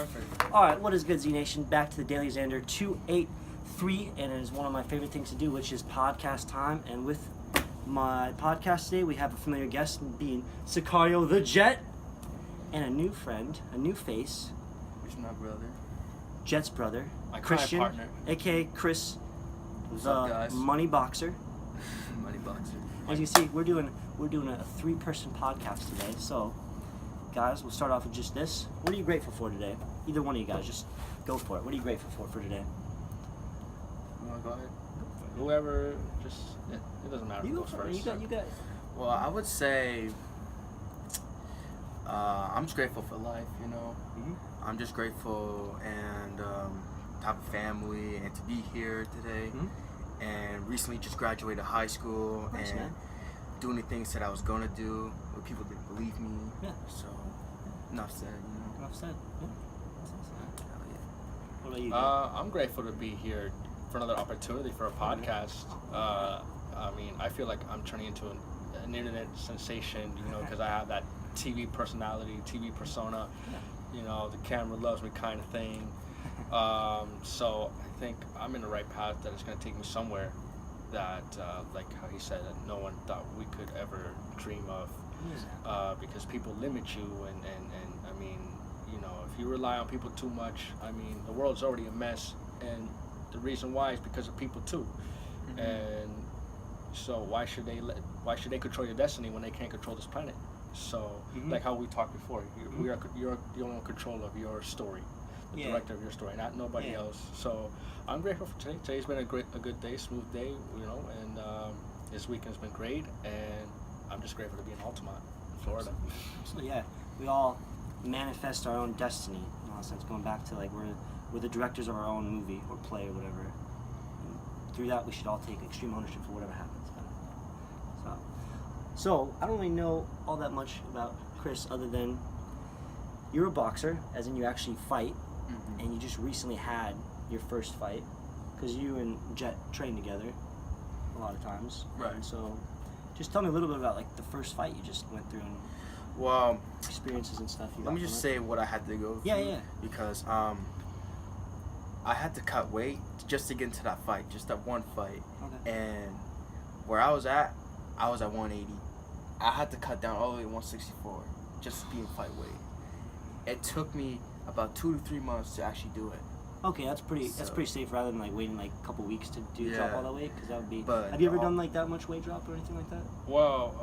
Perfect. All right, what is good, Z Nation? Back to the DailyXander 283, and it is one of my favorite things to do, which is podcast time. And with my podcast today, we have a familiar guest, being Sicario the Jet, and a new friend, a new face. Who's my brother? Jet's brother, My Christian, partner. aka Chris, What's the up, guys? Money Boxer. Money boxer. As you see, we're doing a three-person podcast today. So, guys, we'll start off with just this. What are you grateful for today? Either one of you guys, just go for it. What are you grateful for today? You wanna go ahead? Whoever, just it doesn't matter. You who go goes for it. first. You got. Well, I would say I'm just grateful for life. You know, Mm-hmm. I'm just grateful and to have a family and to be here today. Mm-hmm. And recently just graduated high school Nice, and man. doing the things that I was gonna do, but people didn't believe me. Yeah. So enough said. You know. Enough said. Yeah. Hell yeah. What about you? Jet? I'm grateful to be here for another opportunity for a podcast. I mean, I feel like I'm turning into an internet sensation, you know, because I have that TV personality, TV persona, you know, the camera loves me kind of thing. So I think I'm in the right path that it's going to take me somewhere that, like how he said, that no one thought we could ever dream of. Because people limit you and I mean, you know, if you rely on people too much, I mean, the world's already a mess, and the reason why is because of people too. Mm-hmm. And so why should they control your destiny when they can't control this planet? So like how we talked before, you're the only control of your story, the director of your story, not nobody else. So I'm grateful for today. Today's been a good day, smooth day, you know, and this weekend's been great, and I'm just grateful to be in Altamont, Florida. So yeah, we all manifest our own destiny. In a sense, going back to like we're the directors of our own movie or play or whatever. And through that, we should all take extreme ownership for whatever happens. So I don't really know all that much about Chris other than you're a boxer, as in you actually fight, and you just recently had your first fight because you and Jet train together a lot of times. Right. And so just tell me a little bit about like the first fight you just went through and Well, experiences and stuff. let me just say what I had to go through. Yeah. Because I had to cut weight just to get into that fight, just that one fight. Okay. And where I was at 180. I had to cut down all the way to 164 just to be in fight weight. It took me about 2 to 3 months to actually do it. Okay, that's pretty safe rather than like waiting like a couple weeks to drop all that weight, because that would be. But have you ever done like that much weight drop or anything like that? Well,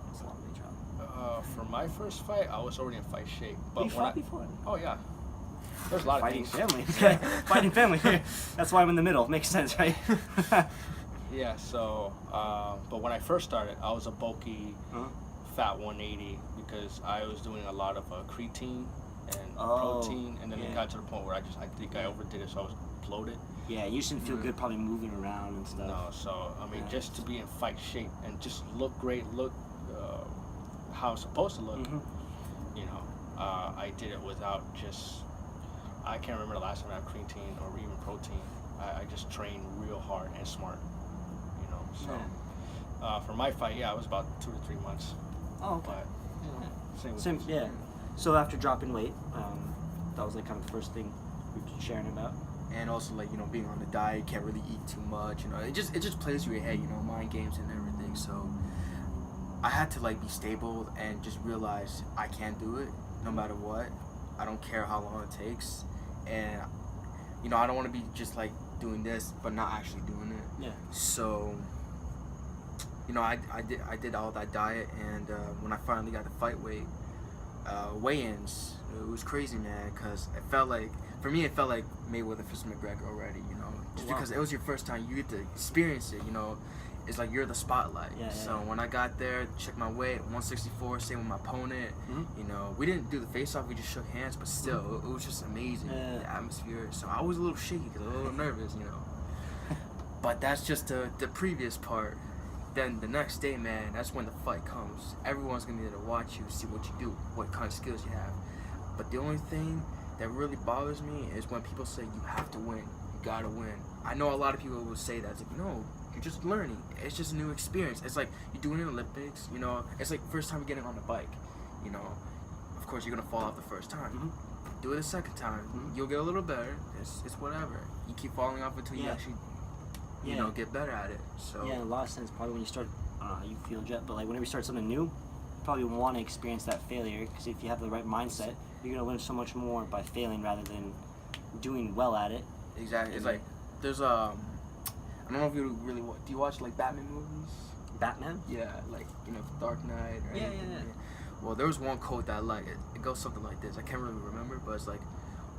That's a lot of weight drop. for my first fight, I was already in fight shape. But You fought before? Oh yeah, there's a lot Fighting of things. family. Fighting family. That's why I'm in the middle. Makes sense, right? Yeah, so, but when I first started, I was a bulky, fat 180 because I was doing a lot of creatine and protein, and then it got to the point where I think I overdid it, so I was bloated. Yeah, you shouldn't feel good probably moving around and stuff. No, so, I mean, just to be in fight shape and just look great, look how it's supposed to look, you know, I did it without I can't remember the last time I had creatine or even protein. I just trained real hard and smart. So, for my fight, it was about 2 to 3 months. Oh, okay. But, you know, Same, yeah. So after dropping weight, that was like kind of the first thing we were sharing about. And also, like, you know, being on the diet, can't really eat too much, you know, it just plays through your head, you know, mind games and everything. So I had to like be stable and just realize I can't do it no matter what. I don't care how long it takes, and you know, I don't want to be just like doing this but not actually doing it. Yeah. So, you know, I did all that diet, and when I finally got the fight weight, weigh-ins, it was crazy, man, because it felt like Mayweather vs. McGregor already, you know, just because it was your first time, you get to experience it, you know, it's like you're the spotlight. So when I got there, checked my weight, 164, same with my opponent, you know, we didn't do the face-off, we just shook hands, but still, it was just amazing, the atmosphere. So I was a little shaky because I was a little nervous, you know, but that's just the previous part. Then the next day, man, that's when the fight comes. Everyone's gonna be there to watch you, see what you do, what kind of skills you have. But the only thing that really bothers me is when people say you have to win, you gotta win. I know a lot of people will say that. It's like, no, you're just learning. It's just a new experience. It's like you're doing an Olympics, you know. It's like first time getting on the bike, you know. Of course, you're gonna fall off the first time. do it a second time. You'll get a little better. It's whatever. You keep falling off until you actually, you know, get better at it. So yeah, in a lot of sense, probably when you start, I don't know how you feel, Jet, but like whenever you start something new, you probably want to experience that failure, because if you have the right mindset, you're gonna learn so much more by failing rather than doing well at it. Exactly. It's like there's I don't know if you really do you watch like Batman movies? Batman? Yeah, like Dark Knight. Or Yeah. Well, there was one quote that I like. It goes something like this. I can't really remember, but it's like,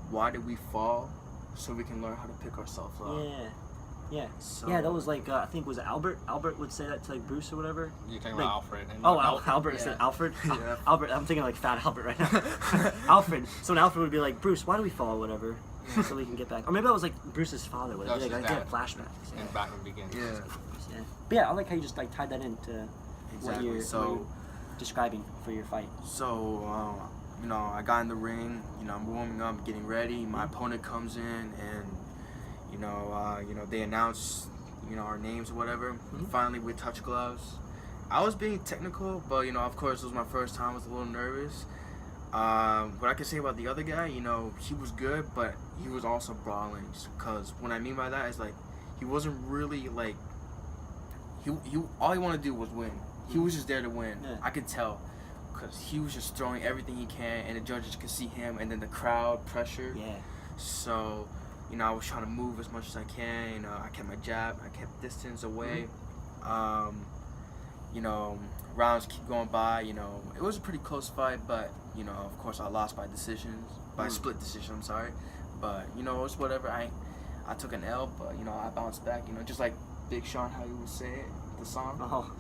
"Why did we fall? So we can learn how to pick ourselves up." Yeah. So, Yeah, that was like I think was it Albert. Albert would say that to like Bruce or whatever. You're talking like, about Alfred. And Albert. I said Alfred. Yeah. Albert. I'm thinking like Fat Albert right now. Alfred. So when Alfred would be like, Bruce, why do we fall? Or whatever. So we can get back. Or maybe that was like Bruce's father. Would That was like, his I did dad. flashbacks. And Batman Begins. Yeah. Yeah. But yeah, I like how you just like tied that into what you're describing for your fight. So, I got in the ring. I'm warming up, getting ready. My opponent comes in, and they announce, our names or whatever. Finally, we touch gloves. I was being technical, but of course, it was my first time. I was a little nervous. What I can say about the other guy, he was good, but he was also brawling. Because what I mean by that is like, he wasn't really like, he all he wanted to do was win. He was just there to win. Yeah. I could tell, because he was just throwing everything he can, and the judges could see him, and then the crowd pressure. Yeah. So, I was trying to move as much as I can. I kept my jab. I kept distance away. Rounds keep going by. It was a pretty close fight, but of course I lost by split decision. I'm sorry, but it's whatever. I took an L, but I bounced back. Just like Big Sean, how you would say it, the song. Oh.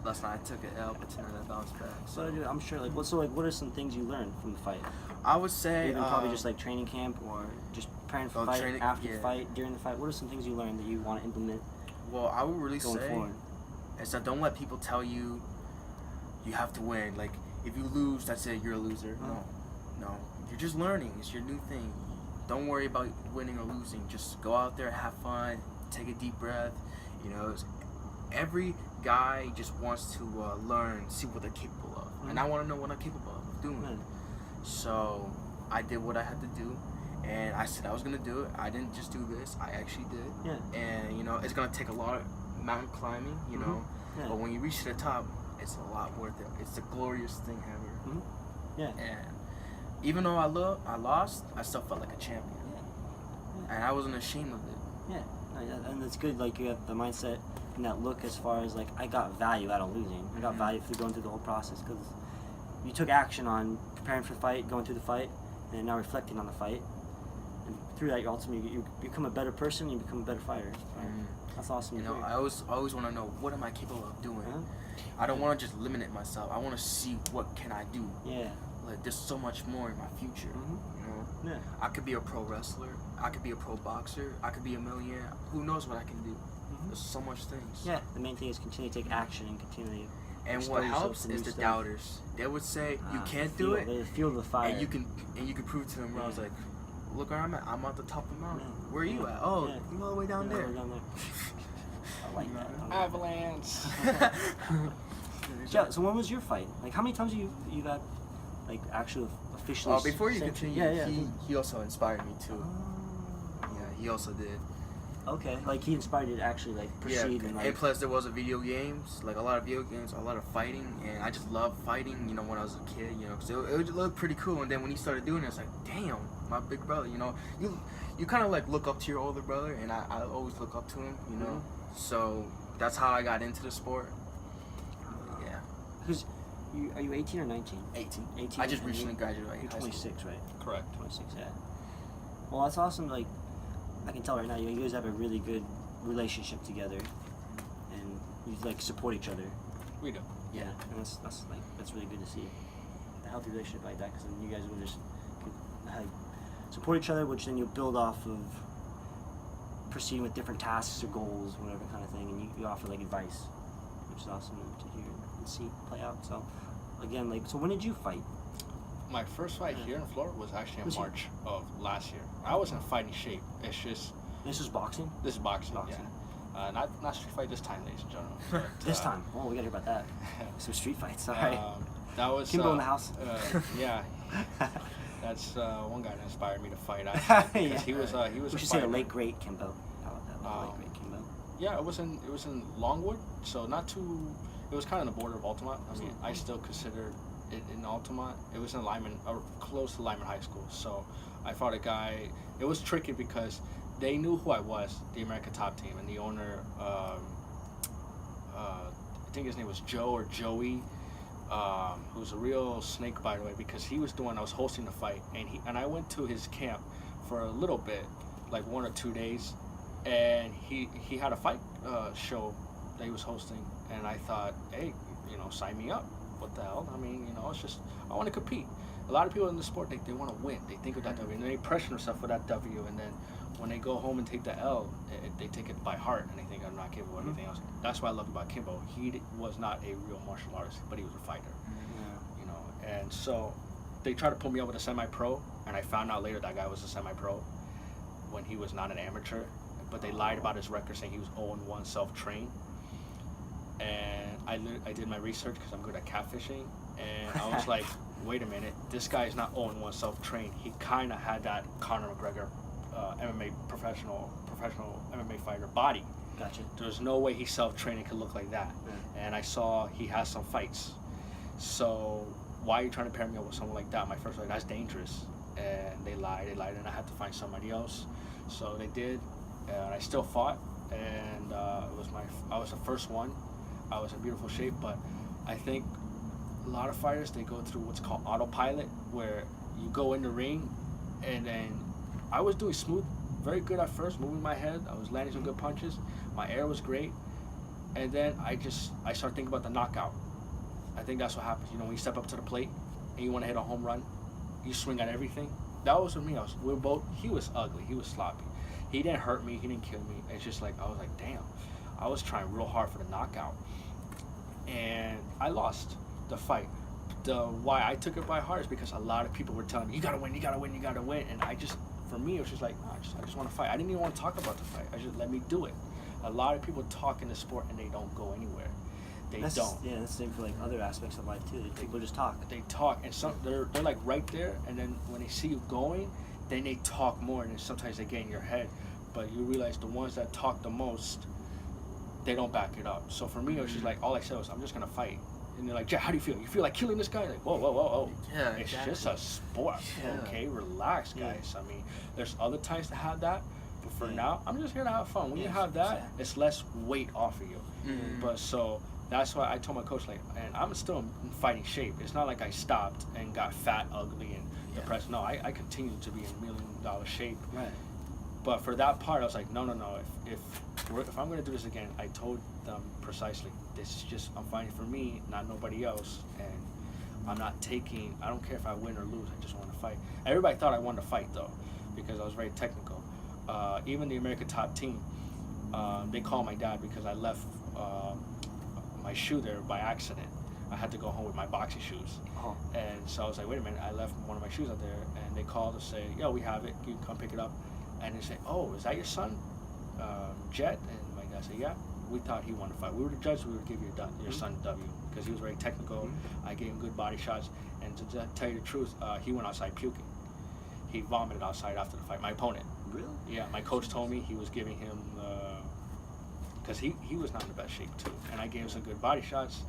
Last night I took an L, but tonight I bounced back. So I'm sure what are some things you learned from the fight? I would say Even probably just like training camp or just preparing for the fight, after the fight, during the fight. What are some things you learned that you want to implement? Well, I would really going say forward? is that don't let people tell you have to win. Like, if you lose, that's it, you're a loser. No, you're just learning. It's your new thing. Don't worry about winning or losing. Just go out there, have fun, take a deep breath. Every guy just wants to learn, see what they're capable of, and I want to know what I'm capable of doing. So I did what I had to do, and I said I was gonna do it. I didn't just do this; I actually did. Yeah. And it's gonna take a lot of mountain climbing, Yeah. but when you reach the top, it's a lot worth it. It's the glorious thing ever. Yeah. And even though I lost, I still felt like a champion, and I wasn't ashamed of it. Yeah, and it's good. Like you have the mindset and that look as far as like I got value out of losing. I got value through going through the whole process because you took action on preparing for the fight, going through the fight, and now reflecting on the fight. And through that, you become a better person. You become a better fighter. That's awesome. I always want to know what am I capable of doing. I don't want to just limit myself. I want to see what can I do. Yeah. Like there's so much more in my future. Yeah. I could be a pro wrestler. I could be a pro boxer. I could be a millionaire. Who knows what I can do? There's so much things. Yeah. The main thing is continue to take action and continue. And what helps is the doubters. They would say you can't do it. They feel the fire. And you can prove to them. I was like, look where I'm at. I'm at the top of the mountain. Where are you at? Oh, you're all the way down there. I like that. Avalanche. Yeah. So when was your fight? Like how many times you got like actually officially? Oh, before you continue, he also inspired me too. Oh. Yeah, he also did. Okay, like he inspired you to actually like proceed and like. And plus there was a video games, like a lot of video games, a lot of fighting, and I just loved fighting. When I was a kid, because it looked pretty cool. And then when he started doing it, it's like, damn, my big brother. You kind of like look up to your older brother, and I always look up to him. So that's how I got into the sport. Yeah. Because are you 18 or 19? 18. 18. I just recently graduated. You're 26, right? Correct. 26, yeah. Well, that's awesome. Like, I can tell right now, you guys have a really good relationship together, and you like support each other. We do. Yeah, and that's really good to see a healthy relationship like that, because then you guys will just support each other, which then you build off of proceeding with different tasks or goals, whatever kind of thing, and you offer like advice, which is awesome to hear and see play out. So, again, so when did you fight? My first fight here in Florida was actually in March of last year. I was in fighting shape. It's just... This is boxing? This is boxing. Yeah. Not street fight this time, ladies and gentlemen. But, this time? Oh, we gotta hear about that. Some street fights, alright. That was... Kimbo in the house. Yeah. That's one guy that inspired me to fight. Actually, because he was We a should say the fighter. late great Kimbo. How about that? The late great Kimbo. Yeah, it was in Longwood, so not too. It was kind of on the border of Altamont. I mean, I still consider it in Altamont. It was in Lyman, or close to Lyman High School. So I fought a guy. It was tricky because they knew who I was, the America Top Team, and the owner. I think his name was Joe or Joey. Who's a real snake, by the way, because I was hosting the fight, and I went to his camp for a little bit, like 1 or 2 days, and he had a fight show that he was hosting, and I thought, hey, sign me up. What the hell? I mean, it's just, I want to compete. A lot of people in the sport, they want to win. They think of that W, and they pressure themselves for that W, and then when they go home and take the L, they take it by heart, and they think I'm not capable of anything else. That's what I love about Kimbo. He was not a real martial artist, but he was a fighter. And so they tried to pull me up with a semi-pro, and I found out later that guy was a semi-pro when he was not an amateur, but they lied about his record, saying he was 0-1 self-trained. And I did my research because I'm good at catfishing, and I was like, wait a minute, this guy is not 0-1 self-trained. He kind of had that Conor McGregor MMA professional MMA fighter body. Gotcha. There's no way he self-trained and could look like that. Yeah. And I saw he has some fights. So why are you trying to pair me up with someone like that? My first fight, that's dangerous. And they lied, and I had to find somebody else. So they did, and I still fought, and I was the first one. I was in beautiful shape, but I think a lot of fighters, they go through what's called autopilot, where you go in the ring, and then I was doing smooth, very good at first, moving my head. I was landing some good punches. My air was great, and then I started thinking about the knockout. I think that's what happens. When you step up to the plate and you want to hit a home run, you swing at everything. That was with me. He was ugly. He was sloppy. He didn't hurt me. He didn't kill me. It's just like, I was like, damn. I was trying real hard for the knockout. And I lost the fight. Why I took it by heart is because a lot of people were telling me, you gotta win, you gotta win, you gotta win. And for me, it was just like, no, I just want to fight. I didn't even want to talk about the fight. I just let me do it. A lot of people talk in the sport and they don't go anywhere. That's the same for like other aspects of life too. People just talk. They talk, and they're like right there, and then when they see you going, then they talk more, and then sometimes they get in your head. But you realize the ones that talk the most, they don't back it up. So for me, it was just like, all I said was, I'm just gonna fight. And they're like, Jack, how do you feel? You feel like killing this guy? Like, whoa. Yeah, it's exactly. just a sport. Yeah. Okay, relax, guys. I mean, there's other times to have that, but for now, I'm just here to have fun. When you have that, it's less weight off of you. But so that's why I told my coach, like, and I'm still in fighting shape. It's not like I stopped and got fat, ugly, and depressed. No, I continue to be in $1 million shape. Right. But for that part, I was like, no. If I'm going to do this again, I told them precisely, this is just, I'm fighting for me, not nobody else. And I don't care if I win or lose, I just want to fight. Everybody thought I wanted to fight, though, because I was very technical. Even the American Top Team, they called my dad because I left my shoe there by accident. I had to go home with my boxing shoes. Oh. And so I was like, wait a minute, I left one of my shoes out there. And they called to say, yo, we have it, you can come pick it up. And they say, oh, is that your son, Jet? And my dad said, yeah. We thought he wanted to fight. We were the judge, we would give your son W, because he was very technical. I gave him good body shots. And to tell you the truth, he went outside puking. He vomited outside after the fight, my opponent. Really? Yeah, my coach told me he was giving him, because he was not in the best shape too. And I gave him some good body shots,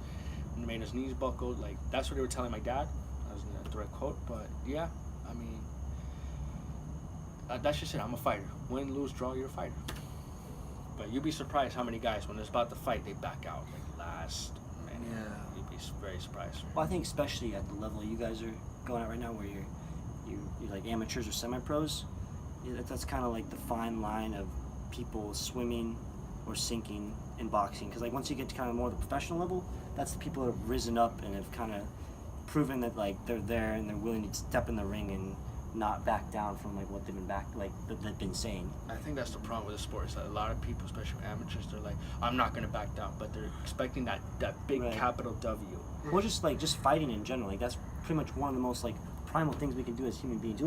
and made his knees buckled. Like, that's what they were telling my dad. That was in a direct quote. But yeah, I mean, that's just it. I'm a fighter. Win, lose, draw, you're a fighter. But you'd be surprised how many guys, when it's about to fight, they back out like last minute. Yeah. You'd be very surprised. Well, I think especially at the level you guys are going at right now, where you're like amateurs or semi-pros, that's kind of like the fine line of people swimming or sinking in boxing. Because like once you get to kind of more the professional level, that's the people that have risen up and have kind of proven that like they're there and they're willing to step in the ring and not back down from like what they've been saying. I think that's the problem with the sport. Is that a lot of people, especially amateurs, they're like, I'm not gonna back down, but they're expecting that big capital W. Well, just fighting in general. Like that's pretty much one of the most like primal things we can do as human beings.